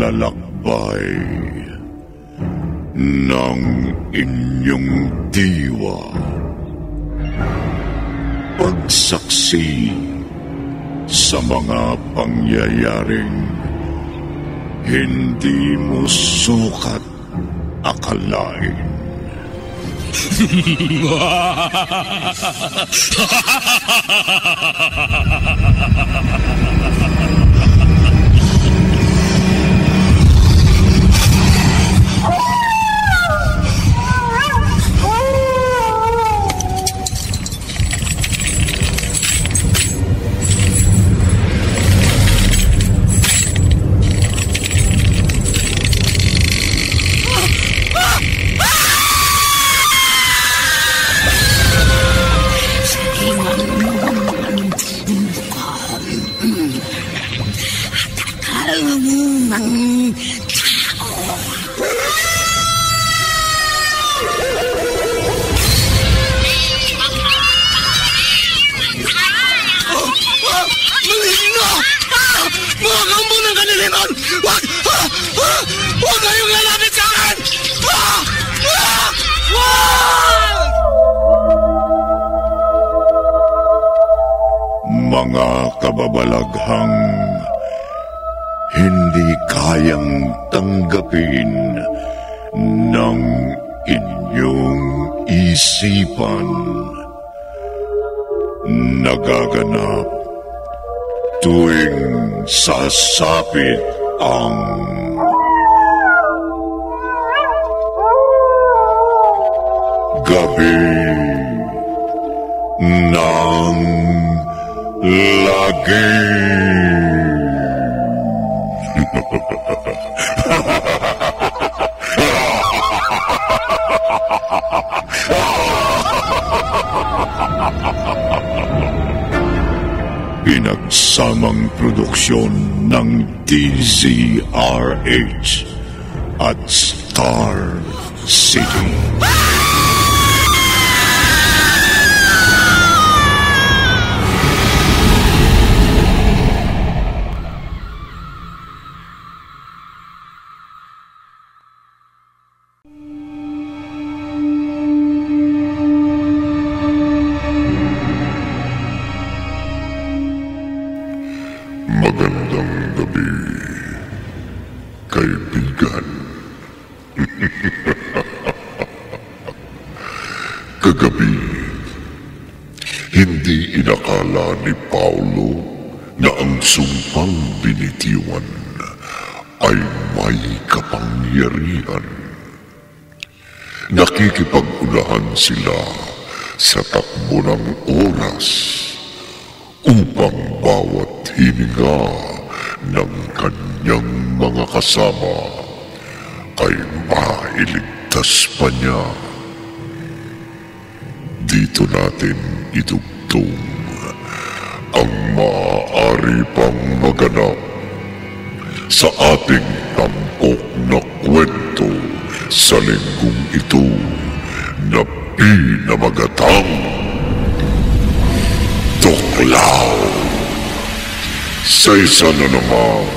paglalakbay ng inyong diwa. Pagsaksi sa mga pangyayaring hindi mo sukat akalain. Huwag kayong lalapit sa akin! Mga kababalaghang hindi kayang tanggapin ng inyong isipan, nagaganap tuwing sasapit ang gabi ng lagi. Pinagsamang produksyon ng DZRH at Star City. Magandang gabi, kaibigan. Kagabi, hindi inakala ni Paulo na ang sumpang binitiwan ay may kapangyarihan. Nakikipag-unahan sila sa takbo ng oras upang bawat hininga ng kanyang mga kasama ay mailigtas pa niya. Dito natin idugtong ang maaari pang maganap sa ating tampok na kwento sa linggong ito na pinamagatang Tuklaw. Sa isa na namang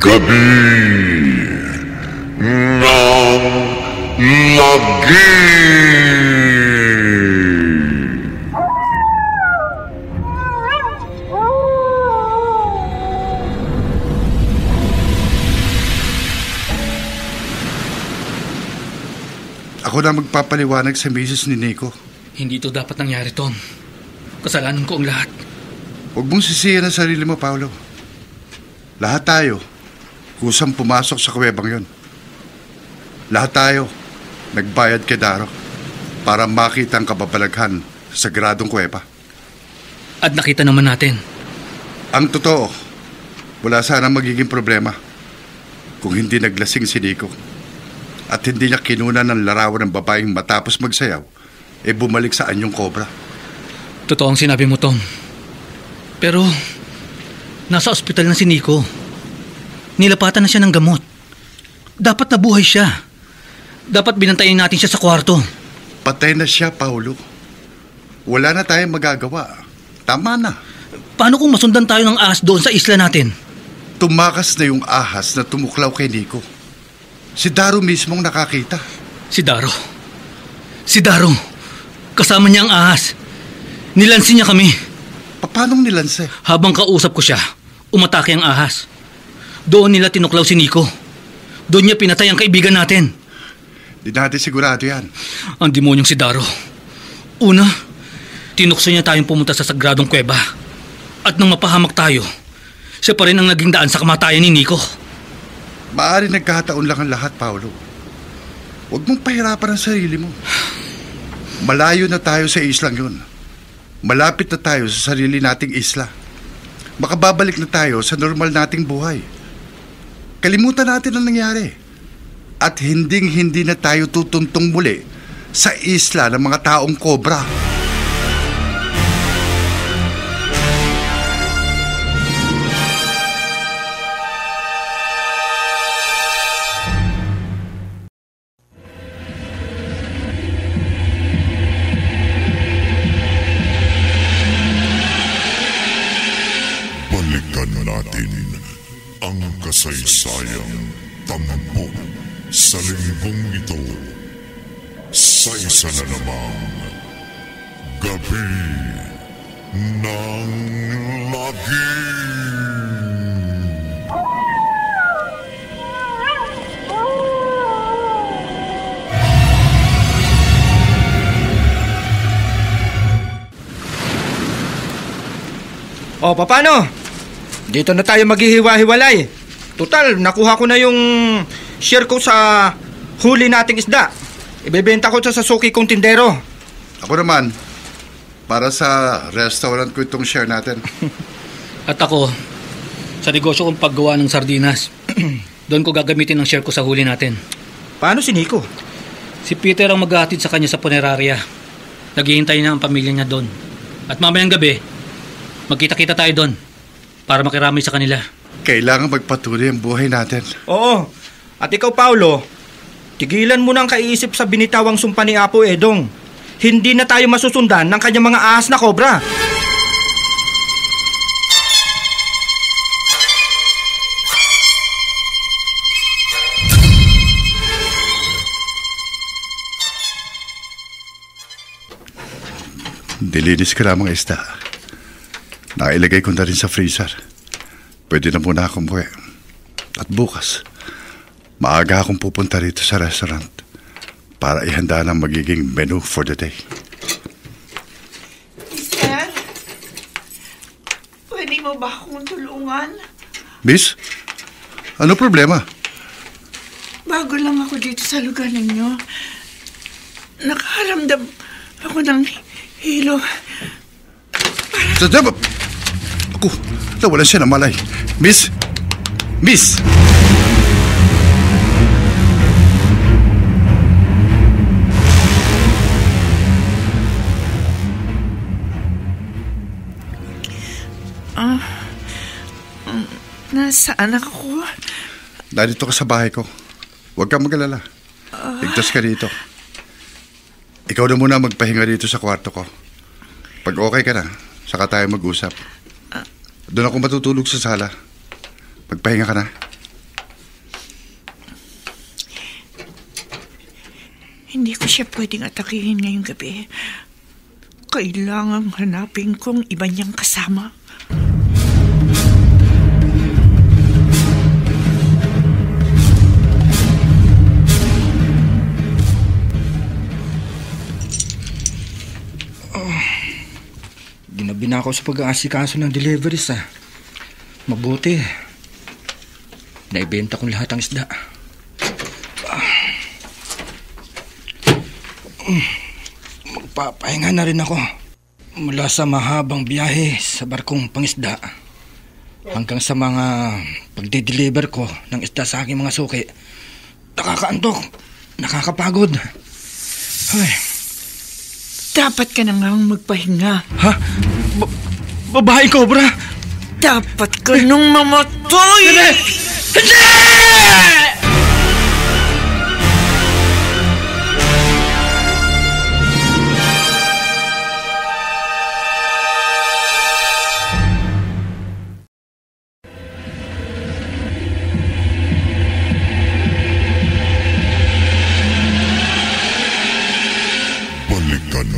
gabi ng lagi. Ako na magpapaliwanag sa misis ni Nico. Hindi ito dapat nangyari, Tom. Kasalanan ko ang lahat. Huwag mong sisiyan ang sarili mo, Paulo. Lahat tayo, kusang pumasok sa kuwebang yon. Lahat tayo, nagbayad kay Daro para makita ang kababalaghan sa sagradong kuweba. At nakita naman natin. Ang totoo, wala sana magiging problema kung hindi naglasing si Nico at hindi niya kinunan ng larawan ng babaeng matapos magsayaw, bumalik sa anyong kobra. Totoo ang sinabi mo, Tom. Pero, nasa ospital na si Nico. Nilapatan na siya ng gamot. Dapat nabuhay siya. Dapat binantayan natin siya sa kwarto. Patay na siya, Paulo. Wala na tayong magagawa. Tama na. Paano kung masundan tayo ng ahas doon sa isla natin? tumakas na yung ahas na tumuklaw kay Nico. Si Daro mismong nakakita. Si Daro. Si Daro. Kasama niya ang ahas. Nilansi niya kami. Paano nilanse? Habang kausap ko siya, umatake ang ahas. Doon nila tinuklaw si Nico. Doon niya pinatay ang kaibigan natin. Di natin sigurado yan. Ang demonyong si Daro. Una, tinukso niya tayong pumunta sa sagradong kuweba. At nang mapahamak tayo, siya pa rin ang naging daan sa kamatayan ni Nico. Maaari nagkataon lang ang lahat, Paolo. Huwag mong pahirapan ang sarili mo. Malayo na tayo sa islang yun. Malapit na tayo sa sarili nating isla. Makababalik na tayo sa normal nating buhay. Kalimutan natin ang nangyari. At hindi na tayo tutuntong muli sa isla ng mga taong kobra. Balikan natin ang kasaysayang tampok sa linggong ito sa isa na namang Gabi ng Lagim. O, paano? Dito na tayo maghihiwa-hiwalay. Total, nakuha ko na yung share ko sa huli nating isda. Ibebenta ko sa Sasuki kong tindero. Ako naman, para sa restaurant ko itong share natin. At ako, sa negosyo kong paggawa ng sardinas. Doon ko gagamitin ang share ko sa huli natin. Paano si Nico? Si Peter ang maghahatid sa kanya sa punerarya. Naghihintay na ang pamilya niya doon. At mamayang gabi, magkita-kita tayo doon para makiramay sa kanila. Kailangan magpatuloy ang buhay natin. Oo. At ikaw, Paulo, tigilan mo nang kaiisip sa binitawang sumpa ni Apo Edong. Hindi na tayo masusundan ng kanyang mga ahas na kobra. Nilinis ko lang mga isda. Nailagay ko na rin sa freezer. Pwede na muna akong buwi. At bukas, maaga akong pupunta rito sa restaurant para ihanda ng magiging menu for the day. Mister, pwede mo ba akong tulungan? Miss, ano problema? Bago lang ako dito sa lugar ninyo. Nakaramdam ako ng hilo. Sadya, ako, nawalan siya ng malay. Miss! Miss! Nasaan ako? Narito ka sa bahay ko. Huwag kang mag-alala. Ligtas ka dito. Ikaw na muna magpahinga dito sa kwarto ko. Pag okay ka na, saka tayo mag-usap. Doon ako matutulog sa sala. Magpahinga ka na. Hindi ko siya pwedeng atakihin ngayong gabi. Kailangang hanapin kong iba niyang kasama. Ginabi na ako sa pag-aasikaso ng deliveries, ah. Mabuti. Naibenta kong lahat ang isda. Magpapahinga na rin ako. Mula sa mahabang biyahe sa barkong pangisda hanggang sa mga pagde-deliver ko ng isda sa aking mga suki. Nakakaantok. Nakakapagod. Ay. Dapat ka na ngang magpahinga. Ha? Babaeng kobra? Dapat ka nung mamatay! Hindi! Hindi!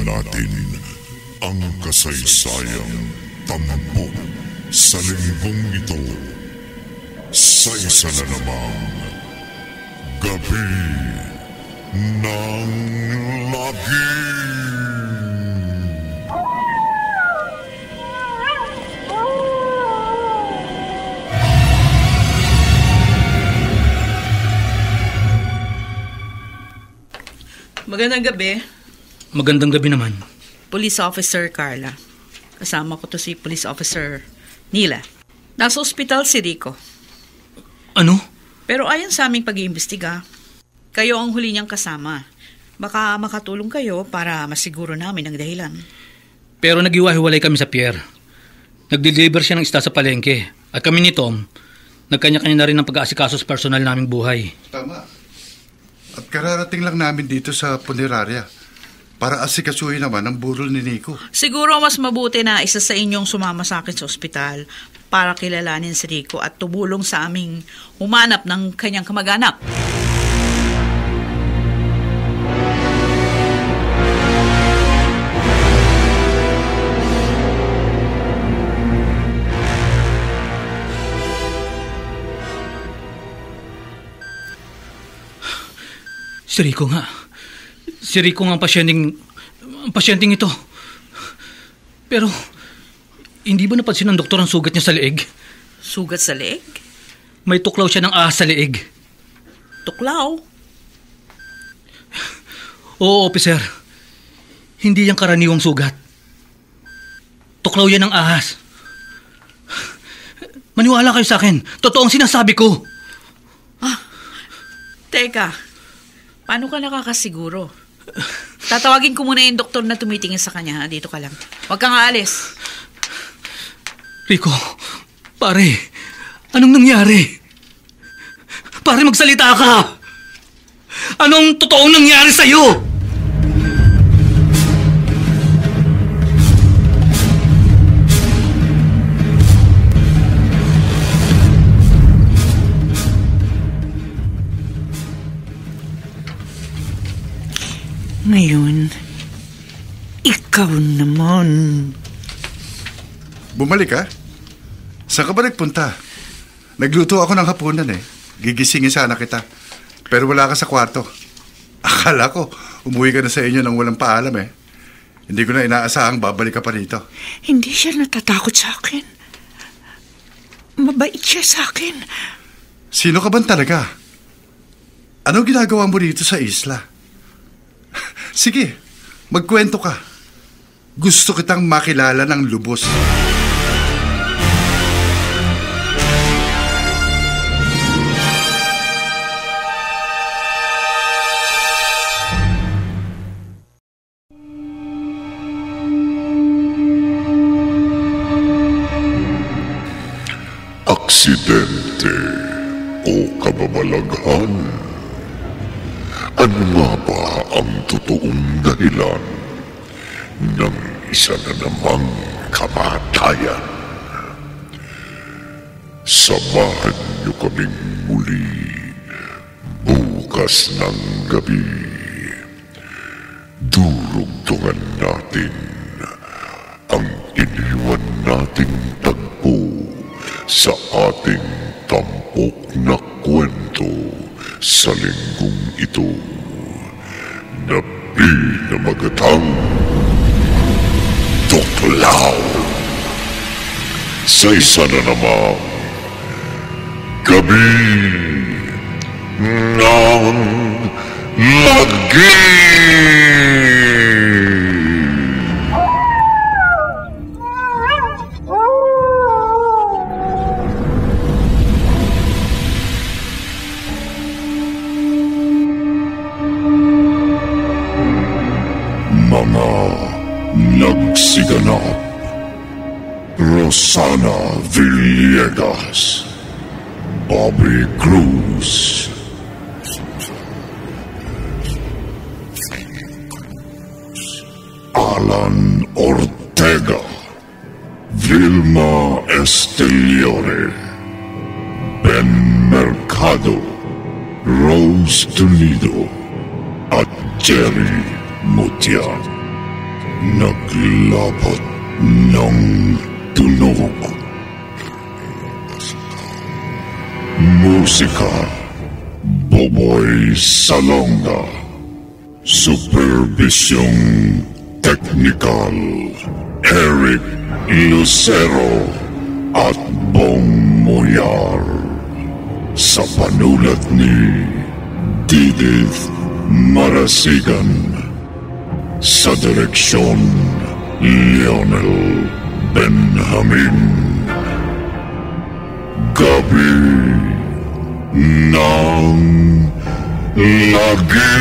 natin ang kasaysayang tampok sa linggong ito sa isa na namang Gabi ng Lagim. Magandang gabi. Magandang gabi naman. Police Officer Carla. Kasama ko to si Police Officer Nila. Nasa ospital si Rico. Ano? Pero ayon sa aming pag-iimbestiga, kayo ang huli niyang kasama. Baka makatulong kayo para masiguro namin ang dahilan. Pero nag-iwahiwalay kami sa pier. Nag-deliver siya ng isda sa palengke. At kami ni Tom, nagkanya-kanya na rin ng pag-aasikaso sa personal naming buhay. Tama. At kararating lang namin dito sa punerarya para asikasuhin naman ang burol ni Nico. Siguro mas mabuti na isa sa inyong sumama sa akin sa ospital para kilalanin si Rico at tumulong sa aming humanap ng kanyang kamag-anak. Si Rico nga. Si Rico nga ang pasyenteng ito. Pero, hindi ba napansin ng doktor ang sugat niya sa leeg? Sugat sa leeg? May tuklaw siya ng ahas sa leeg. Tuklaw? Oo, officer. Hindi yan karaniwang sugat. Tuklaw yan ng ahas. Maniwala kayo sa akin. Totoo ang sinasabi ko. Teka. Paano ka nakakasiguro? Tatawagin ko muna yung doktor na tumitingin sa kanya. Ha? Dito ka lang. Huwag kang aalis. Rico, pare, anong nangyari? Pare, magsalita ka! Anong totoong nangyari sa'yo? Ngayon, ikaw naman. Bumalik ka? Saan ka ba nagpunta? Nagluto ako ng hapunan eh. Gigisingin sana kita. Pero wala ka sa kwarto. Akala ko, umuwi ka na sa inyo nang walang paalam eh. Hindi ko na inaasahang babalik ka pa rito. Hindi siya natatakot sa akin. Mabait siya sa akin. Sino ka ba talaga? Anong ginagawa mo dito sa isla? Sige, magkwento ka. Gusto kitang makilala ng lubos. Aksidente o kababalaghan? Ano nga ba ang totoong dahilan ng isa na namang kamatayan? Samahan niyo kaming muli bukas ng gabi. Durugtungan natin ang iniwan nating tagpo sa ating tampok na kwento sa linggong ito na pinamagatang Tuklaw sa isa na namang Gabi ng Lagim. Mga nagsiganap: Rosana Villegas, Bobby Cruz, Alan Ortega, Vilma Esteliore, Ben Mercado, Rose Tunido, at Jerry Mutian. naglapat ng tunog. Musika, Boboy Salonga. Supervisyong teknikal, Eric Lucero at Bong Moyar. Sa panulat ni Didith Marasigan. Sa direksyon, Lionel Benjamin. Gabi ng Lagi.